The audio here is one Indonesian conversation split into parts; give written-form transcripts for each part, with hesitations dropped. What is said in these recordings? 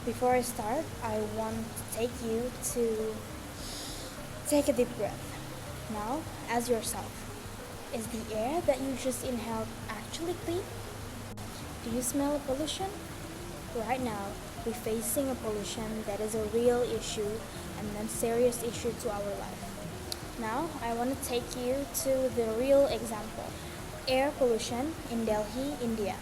Before I start, I want to take you to take a deep breath. Now, ask yourself, is the air that you just inhaled actually clean? Do you smell pollution? Right now, we're facing a pollution that is a real issue and a serious issue to our life. Now, I want to take you to the real example. Air pollution in Delhi, India.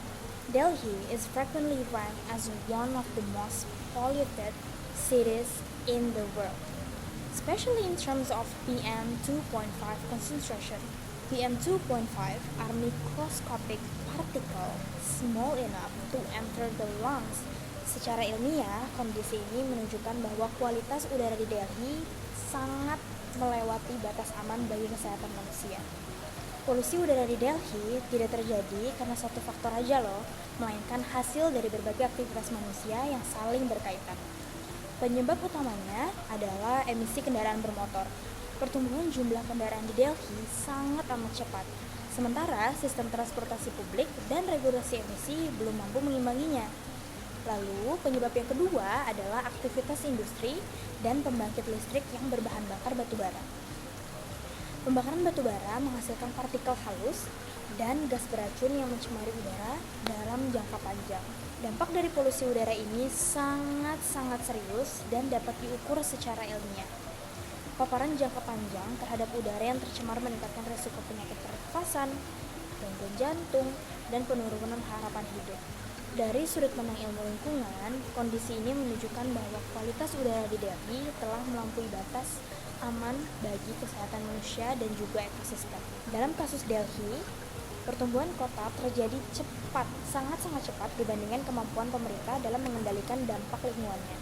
Delhi is frequently ranked as one of the most polluted cities in the world, especially in terms of PM 2.5 concentration. PM 2.5 are microscopic particles small enough to enter the lungs. Secara ilmiah, kondisi ini menunjukkan bahwa kualitas udara di Delhi sangat melewati batas aman bagi kesehatan manusia. Polusi udara di Delhi tidak terjadi karena satu faktor aja loh, melainkan hasil dari berbagai aktivitas manusia yang saling berkaitan. Penyebab utamanya adalah emisi kendaraan bermotor. Pertumbuhan jumlah kendaraan di Delhi sangat amat cepat, sementara sistem transportasi publik dan regulasi emisi belum mampu mengimbanginya. Lalu, penyebab yang kedua adalah aktivitas industri dan pembangkit listrik yang berbahan bakar batu bara. Pembakaran batu bara menghasilkan partikel halus dan gas beracun yang mencemari udara dalam jangka panjang. Dampak dari polusi udara ini sangat-sangat serius dan dapat diukur secara ilmiah. Paparan jangka panjang terhadap udara yang tercemar meningkatkan risiko penyakit pernafasan, gangguan jantung, dan penurunan harapan hidup. Dari sudut pandang ilmu lingkungan, kondisi ini menunjukkan bahwa kualitas udara di Delhi telah melampaui batas aman bagi kesehatan manusia dan juga ekosistem. Dalam kasus Delhi, pertumbuhan kota terjadi cepat, sangat-sangat cepat dibandingkan kemampuan pemerintah dalam mengendalikan dampak lingkungannya.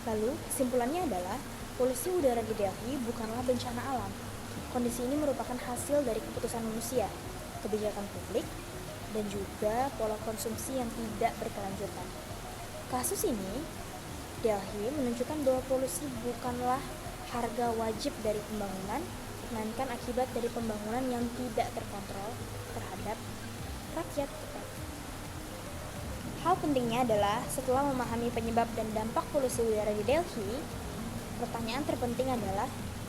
Lalu, kesimpulannya adalah polusi udara di Delhi bukanlah bencana alam. Kondisi ini merupakan hasil dari keputusan manusia, kebijakan publik, dan juga pola konsumsi yang tidak berkelanjutan. Kasus ini, Delhi menunjukkan bahwa polusi bukanlah harga wajib dari pembangunan, melainkan akibat dari pembangunan yang tidak terkontrol terhadap rakyat. Hal pentingnya adalah setelah memahami penyebab dan dampak polusi udara di Delhi, pertanyaan terpenting adalah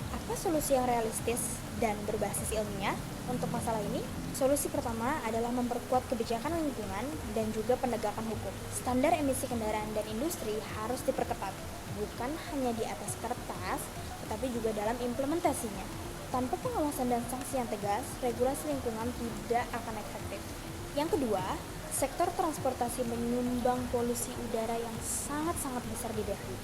apa solusi yang realistis dan berbasis ilmiah untuk masalah ini? Solusi pertama adalah memperkuat kebijakan lingkungan dan juga penegakan hukum. Standar emisi kendaraan dan industri harus diperketat, bukan hanya di atas kertas, tetapi juga dalam implementasinya. Tanpa pengawasan dan sanksi yang tegas, regulasi lingkungan tidak akan efektif. Yang kedua, sektor transportasi menyumbang polusi udara yang sangat-sangat besar di Delhi.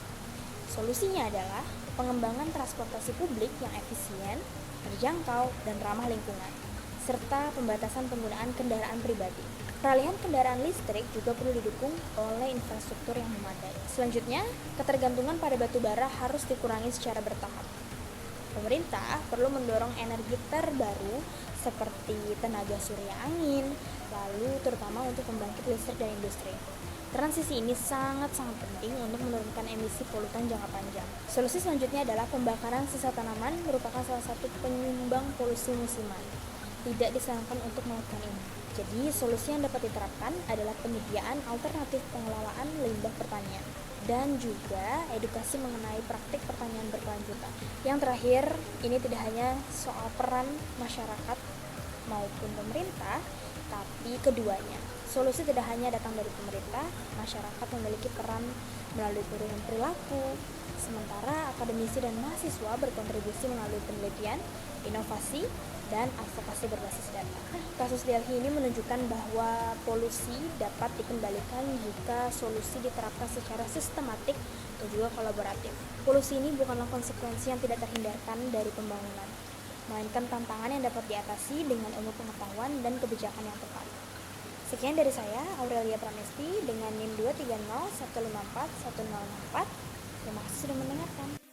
Solusinya adalah pengembangan transportasi publik yang efisien, terjangkau, dan ramah lingkungan, serta pembatasan penggunaan kendaraan pribadi. Peralihan kendaraan listrik juga perlu didukung oleh infrastruktur yang memadai. Selanjutnya, ketergantungan pada batu bara harus dikurangi secara bertahap. Pemerintah perlu mendorong energi terbaru seperti tenaga surya angin, lalu terutama untuk pembangkit listrik dan industri. Transisi ini sangat-sangat penting untuk menurunkan emisi polutan jangka panjang. Solusi selanjutnya adalah pembakaran sisa tanaman merupakan salah satu penyumbang polusi musiman. Tidak disarankan untuk melakukan ini. Jadi, solusi yang dapat diterapkan adalah penyediaan alternatif pengelolaan limbah pertanian dan juga edukasi mengenai praktik pertanian berkelanjutan. Yang terakhir, ini tidak hanya soal peran masyarakat maupun pemerintah, tapi keduanya. Solusi tidak hanya datang dari pemerintah, masyarakat memiliki peran melalui perubahan perilaku, sementara akademisi dan mahasiswa berkontribusi melalui penelitian, inovasi, dan advokasi berbasis data. Kasus Delhi ini menunjukkan bahwa polusi dapat dikendalikan jika solusi diterapkan secara sistematik dan juga kolaboratif. Polusi ini bukanlah konsekuensi yang tidak terhindarkan dari pembangunan, melainkan tantangan yang dapat diatasi dengan ilmu pengetahuan dan kebijakan yang tepat. Sekian dari saya, Aurelia Pramesti dengan NIM 230154104. Terima kasih sudah mendengarkan.